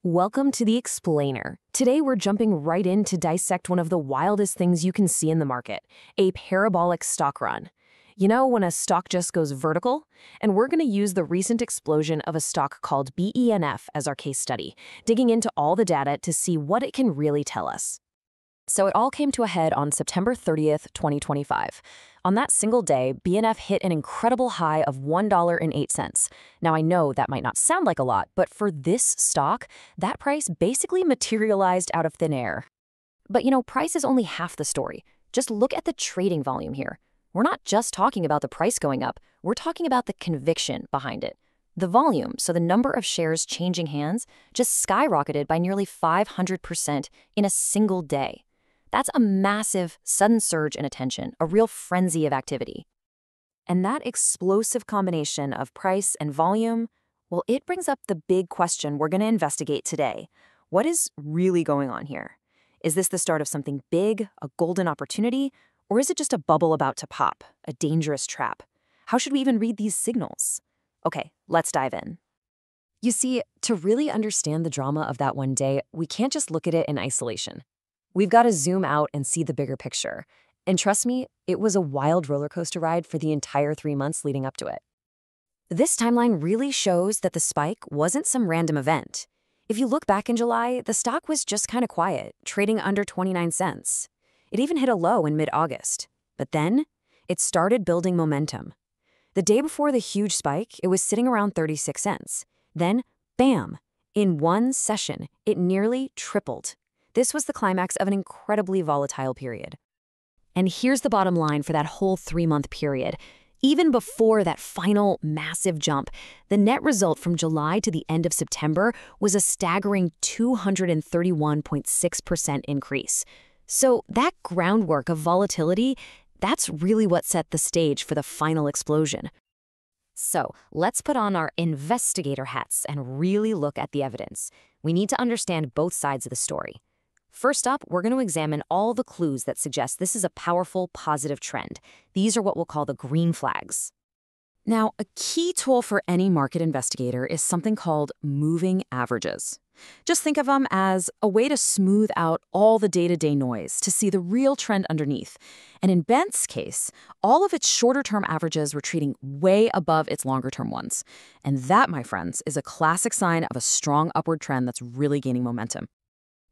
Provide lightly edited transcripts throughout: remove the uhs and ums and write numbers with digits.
Welcome to the Explainer. Today we're jumping right in to dissect one of the wildest things you can see in the market, a parabolic stock run. You know, when a stock just goes vertical? And we're going to use the recent explosion of a stock called BENF as our case study, digging into all the data to see what it can really tell us. So it all came to a head on September 30th, 2025. On that single day, BNF hit an incredible high of $1.08. Now I know that might not sound like a lot, but for this stock, that price basically materialized out of thin air. But you know, price is only half the story. Just look at the trading volume here. We're not just talking about the price going up, we're talking about the conviction behind it. The volume, so the number of shares changing hands, just skyrocketed by nearly 500% in a single day. That's a massive, sudden surge in attention, a real frenzy of activity. And that explosive combination of price and volume, well, it brings up the big question we're going to investigate today. What is really going on here? Is this the start of something big, a golden opportunity, or is it just a bubble about to pop, a dangerous trap? How should we even read these signals? Okay, let's dive in. You see, to really understand the drama of that one day, we can't just look at it in isolation. We've got to zoom out and see the bigger picture. And trust me, it was a wild roller coaster ride for the entire 3 months leading up to it. This timeline really shows that the spike wasn't some random event. If you look back in July, the stock was just kind of quiet, trading under 29 cents. It even hit a low in mid-August. But then, it started building momentum. The day before the huge spike, it was sitting around 36 cents. Then, bam! In one session, it nearly tripled. This was the climax of an incredibly volatile period. And here's the bottom line for that whole 3-month period. Even before that final massive jump, the net result from July to the end of September was a staggering 231.6% increase. So that groundwork of volatility, that's really what set the stage for the final explosion. So let's put on our investigator hats and really look at the evidence. We need to understand both sides of the story. First up, we're going to examine all the clues that suggest this is a powerful, positive trend. These are what we'll call the green flags. Now, a key tool for any market investigator is something called moving averages. Just think of them as a way to smooth out all the day-to-day noise to see the real trend underneath. And in BENF's case, all of its shorter-term averages were trading way above its longer-term ones. And that, my friends, is a classic sign of a strong upward trend that's really gaining momentum.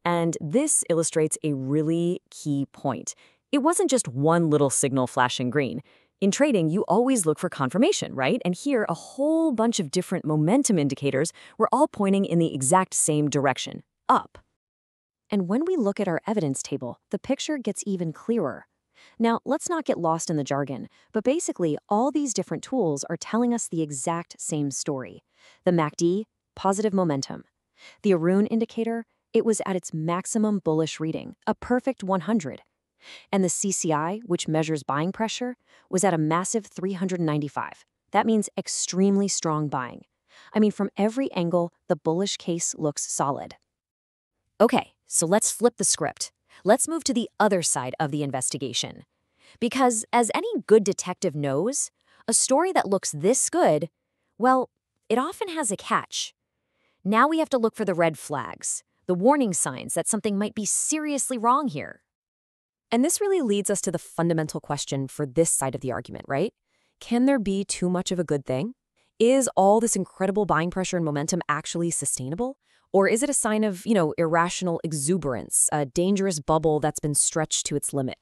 And this illustrates a really key point. It wasn't just one little signal flashing green. In trading, you always look for confirmation, right? And here, a whole bunch of different momentum indicators were all pointing in the exact same direction, up. And when we look at our evidence table, the picture gets even clearer. Now, let's not get lost in the jargon, but basically, all these different tools are telling us the exact same story. The MACD, positive momentum. The Arun indicator, it was at its maximum bullish reading, a perfect 100. And the CCI, which measures buying pressure, was at a massive 395. That means extremely strong buying. I mean, from every angle, the bullish case looks solid. Okay, so let's flip the script. Let's move to the other side of the investigation. Because as any good detective knows, a story that looks this good, well, it often has a catch. Now we have to look for the red flags, the warning signs that something might be seriously wrong here. And this really leads us to the fundamental question for this side of the argument, right? Can there be too much of a good thing? Is all this incredible buying pressure and momentum actually sustainable? Or is it a sign of, irrational exuberance, a dangerous bubble that's been stretched to its limit?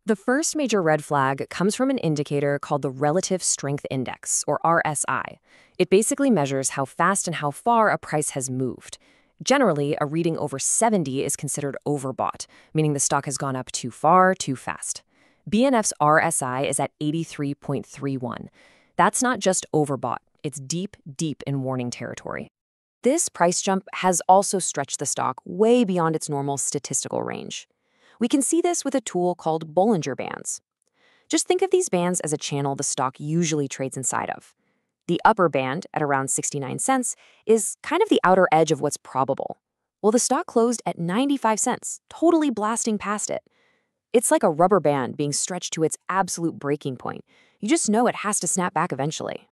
The first major red flag comes from an indicator called the Relative Strength Index, or RSI. It basically measures how fast and how far a price has moved. Generally, a reading over 70 is considered overbought, meaning the stock has gone up too far, too fast. BNF's RSI is at 83.31. That's not just overbought, it's deep, deep in warning territory. This price jump has also stretched the stock way beyond its normal statistical range. We can see this with a tool called Bollinger Bands. Just think of these bands as a channel the stock usually trades inside of. The upper band, at around 69 cents, is kind of the outer edge of what's probable. Well, the stock closed at 95 cents, totally blasting past it. It's like a rubber band being stretched to its absolute breaking point. You just know it has to snap back eventually.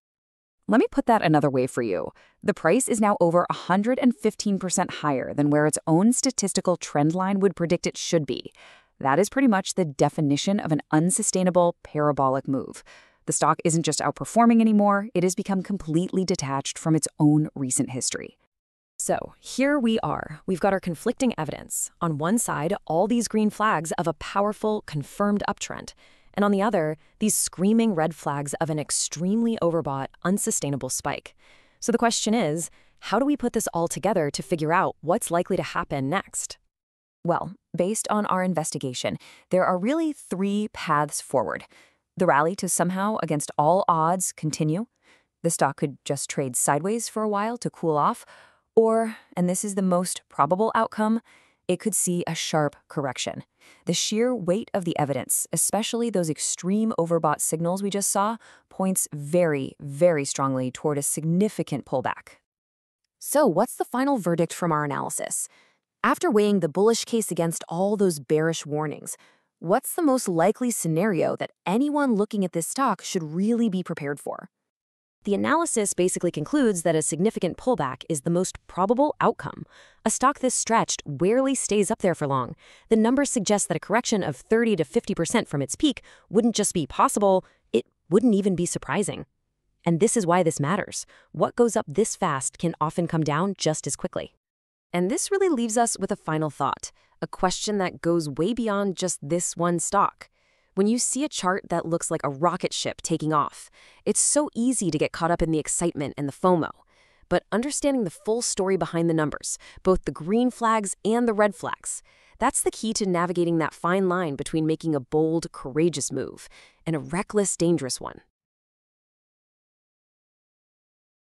Let me put that another way for you. The price is now over 115% higher than where its own statistical trend line would predict it should be. That is pretty much the definition of an unsustainable parabolic move. The stock isn't just outperforming anymore, it has become completely detached from its own recent history. So here we are. We've got our conflicting evidence. On one side, all these green flags of a powerful, confirmed uptrend. And on the other, these screaming red flags of an extremely overbought, unsustainable spike. So the question is, how do we put this all together to figure out what's likely to happen next? Well, based on our investigation, there are really three paths forward. The rally to somehow, against all odds, continue. The stock could just trade sideways for a while to cool off. Or, and this is the most probable outcome, it could see a sharp correction. The sheer weight of the evidence, especially those extreme overbought signals we just saw, points very, very strongly toward a significant pullback. So what's the final verdict from our analysis? After weighing the bullish case against all those bearish warnings, what's the most likely scenario that anyone looking at this stock should really be prepared for? The analysis basically concludes that a significant pullback is the most probable outcome. A stock this stretched rarely stays up there for long. The numbers suggest that a correction of 30 to 50% from its peak wouldn't just be possible, it wouldn't even be surprising. And this is why this matters. What goes up this fast can often come down just as quickly. And this really leaves us with a final thought, a question that goes way beyond just this one stock. When you see a chart that looks like a rocket ship taking off, it's so easy to get caught up in the excitement and the FOMO. But understanding the full story behind the numbers, both the green flags and the red flags, that's the key to navigating that fine line between making a bold, courageous move and a reckless, dangerous one.